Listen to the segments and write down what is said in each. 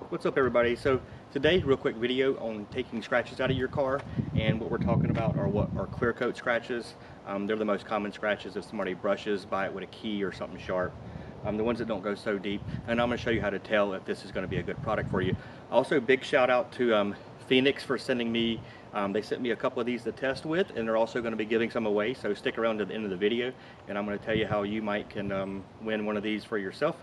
What's up, everybody? So today, real quick video on taking scratches out of your car, and what we're talking about are what are clear coat scratches. They're the most common scratches if somebody brushes by it with a key or something sharp. The ones that don't go so deep, and I'm going to show you how to tell if this is going to be a good product for you. Also, big shout out to Phoenix for sending me, they sent me a couple of these to test with, and they're also going to be giving some away, so stick around to the end of the video and I'm going to tell you how you might can win one of these for yourself.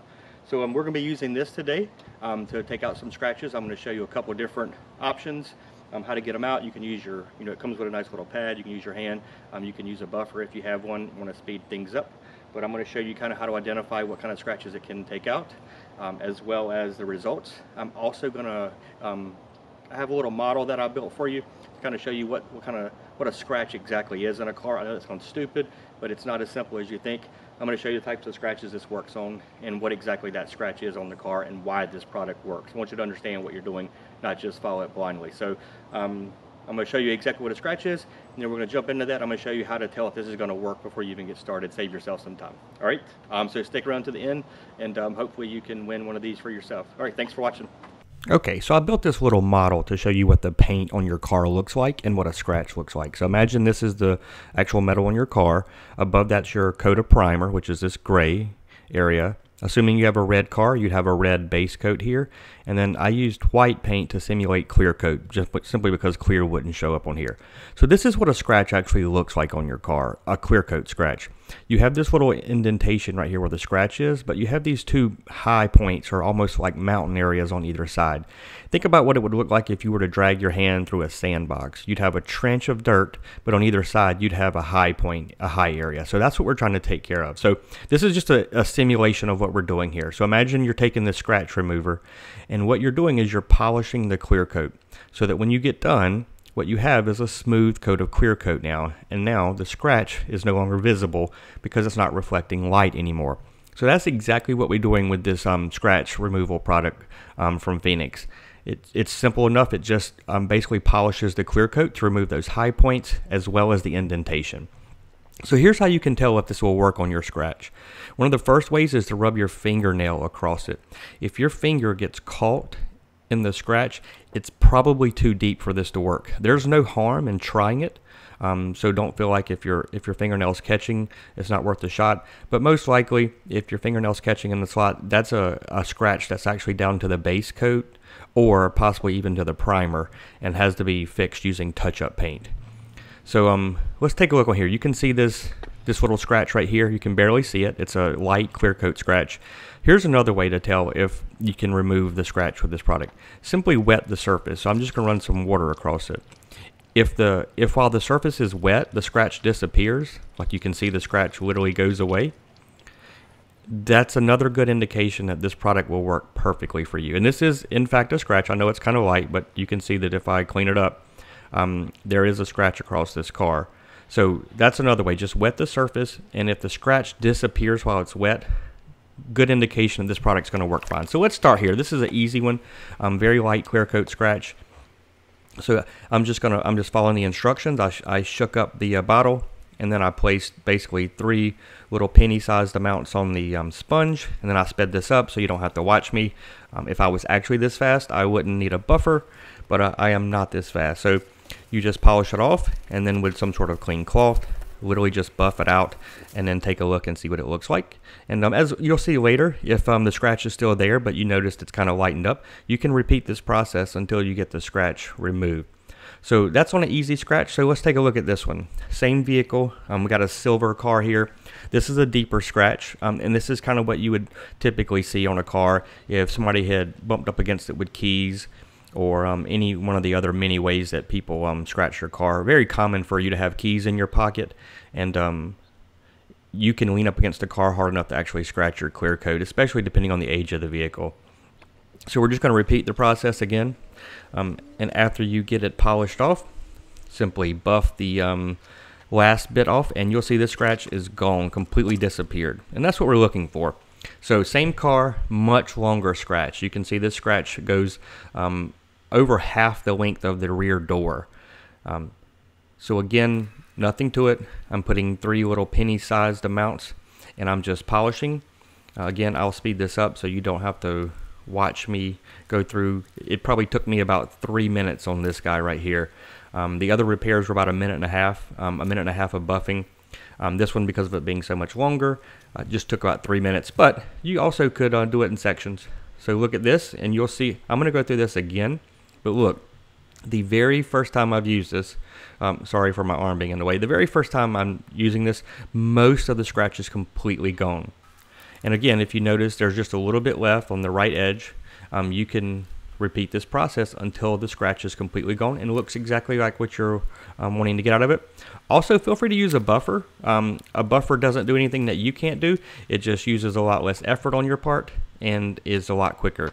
So we're going to be using this today to take out some scratches. I'm going to show you a couple different options, how to get them out. You can use your, it comes with a nice little pad. You can use your hand. You can use a buffer if you have one, want to speed things up. But I'm going to show you kind of how to identify what kind of scratches it can take out, as well as the results. I'm also going to I have a little model that I built for you to kind of show you what a scratch exactly is in a car. I know that sounds stupid, but it's not as simple as you think. I'm going to show you the types of scratches this works on and what exactly that scratch is on the car and why this product works. I want you to understand what you're doing, not just follow it blindly. So I'm going to show you exactly what a scratch is, and then we're going to jump into that. I'm going to show you how to tell if this is going to work before you even get started. Save yourself some time. All right? So stick around to the end, and hopefully you can win one of these for yourself. All right, thanks for watching. Okay, so I built this little model to show you what the paint on your car looks like and what a scratch looks like. So imagine this is the actual metal on your car. Above that's your coat of primer, which is this gray area. Assuming you have a red car, you'd have a red base coat here. And then I used white paint to simulate clear coat, just simply because clear wouldn't show up on here. So this is what a scratch actually looks like on your car, a clear coat scratch. You have this little indentation right here where the scratch is, but you have these two high points, or almost like mountain areas on either side. Think about what it would look like if you were to drag your hand through a sandbox. You'd have a trench of dirt, but on either side you'd have a high point, a high area. So that's what we're trying to take care of. So this is just a simulation of what we're doing here. So imagine you're taking the scratch remover, and what you're doing is you're polishing the clear coat so that when you get done, what you have is a smooth coat of clear coat now, and now the scratch is no longer visible because it's not reflecting light anymore. So that's exactly what we're doing with this scratch removal product from Phoenix. It's simple enough. It just basically polishes the clear coat to remove those high points as well as the indentation. So here's how you can tell if this will work on your scratch. One of the first ways is to rub your fingernail across it. If your finger gets caught in the scratch, it's probably too deep for this to work. There's no harm in trying it, so don't feel like if your fingernail's catching, it's not worth the shot. But most likely, if your fingernail's catching in the slot, that's a scratch that's actually down to the base coat or possibly even to the primer and has to be fixed using touch-up paint. So let's take a look on here. You can see this little scratch right here. You can barely see it. It's a light clear coat scratch. Here's another way to tell if you can remove the scratch with this product. Simply wet the surface. So I'm just going to run some water across it. If while the surface is wet, the scratch disappears, like you can see the scratch literally goes away, that's another good indication that this product will work perfectly for you. And this is, in fact, a scratch. I know it's kind of light, but you can see that if I clean it up, there is a scratch across this car. So that's another way. Just wet the surface, and if the scratch disappears while it's wet, good indication that this product's going to work fine. So let's start here. This is an easy one, very light clear coat scratch. So I'm just following the instructions. I shook up the bottle, and then I placed basically 3 little penny-sized amounts on the sponge, and then I sped this up so you don't have to watch me. If I was actually this fast, I wouldn't need a buffer, but I am not this fast. So you just polish it off, and then with some sort of clean cloth, literally just buff it out, and then take a look and see what it looks like. And as you'll see later, if the scratch is still there, but you noticed it's kind of lightened up, you can repeat this process until you get the scratch removed. So that's on an easy scratch. So let's take a look at this one. Same vehicle. We got a silver car here. This is a deeper scratch, and this is kind of what you would typically see on a car if somebody had bumped up against it with keys, or any one of the other many ways that people scratch your car. Very common for you to have keys in your pocket, and you can lean up against the car hard enough to actually scratch your clear coat, especially depending on the age of the vehicle. So we're just going to repeat the process again, and after you get it polished off, simply buff the last bit off, and you'll see the scratch is gone, completely disappeared. And that's what we're looking for. So same car, much longer scratch. You can see this scratch goes over half the length of the rear door. So again, nothing to it. I'm putting 3 little penny-sized amounts, and I'm just polishing. Again, I'll speed this up so you don't have to watch me go through. It probably took me about 3 minutes on this guy right here. The other repairs were about a minute and a half of buffing. This one, because of it being so much longer, just took about 3 minutes, but you also could do it in sections. So look at this, and you'll see, I'm going to go through this again, but look, the very first time I've used this, sorry for my arm being in the way, the very first time I'm using this, most of the scratch is completely gone. And again, if you notice, there's just a little bit left on the right edge. You can repeat this process until the scratch is completely gone and looks exactly like what you're wanting to get out of it. Also, feel free to use a buffer. A buffer doesn't do anything that you can't do. It just uses a lot less effort on your part and is a lot quicker.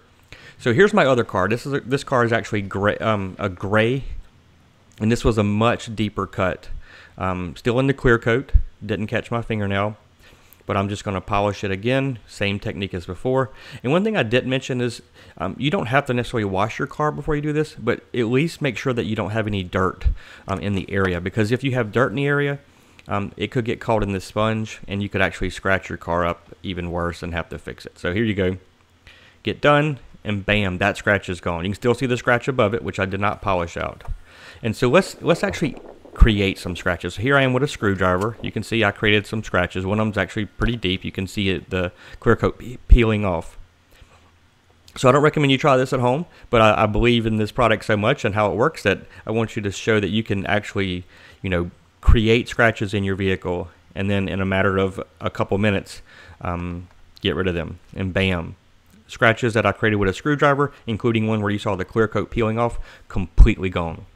So here's my other car. This car is actually a gray, and this was a much deeper cut. Still in the clear coat, didn't catch my fingernail, but I'm just going to polish it again, same technique as before. And one thing I didn't mention is you don't have to necessarily wash your car before you do this, but at least make sure that you don't have any dirt in the area, because if you have dirt in the area, it could get caught in this sponge and you could actually scratch your car up even worse and have to fix it. So here you go, get done, and bam, that scratch is gone. You can still see the scratch above it, which I did not polish out. And so let's actually create some scratches. So here I am with a screwdriver. You can see I created some scratches. One of them's actually pretty deep. You can see it, the clear coat peeling off. So I don't recommend you try this at home, but I believe in this product so much and how it works that I want you to show that you can actually, create scratches in your vehicle, and then in a matter of a couple minutes, get rid of them, and bam. Scratches that I created with a screwdriver, including one where you saw the clear coat peeling off, completely gone.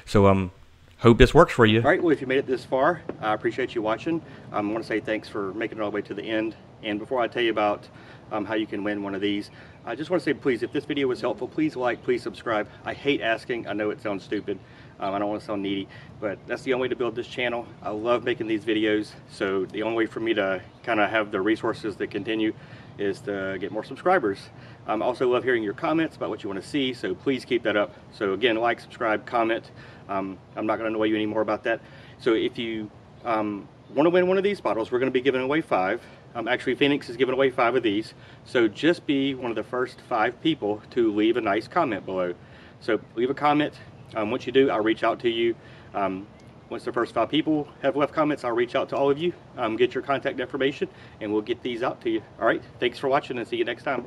So hope this works for you. All right, well, if you made it this far, I appreciate you watching. I want to say thanks for making it all the way to the end. And before I tell you about how you can win one of these, I just want to say, please, if this video was helpful, please like, please subscribe. I hate asking. I know it sounds stupid. I don't want to sound needy, but that's the only way to build this channel. I love making these videos, so the only way for me to kind of have the resources that continue is to get more subscribers. I also love hearing your comments about what you want to see, so please keep that up. So again, like, subscribe, comment. I'm not going to annoy you anymore about that. So if you want to win one of these bottles, we're going to be giving away 5. Actually, Phoenix is giving away 5 of these. So just be one of the first 5 people to leave a nice comment below. So leave a comment. Once you do, I'll reach out to you. Once the first 5 people have left comments, I'll reach out to all of you, get your contact information, and we'll get these out to you. All right, thanks for watching, and see you next time.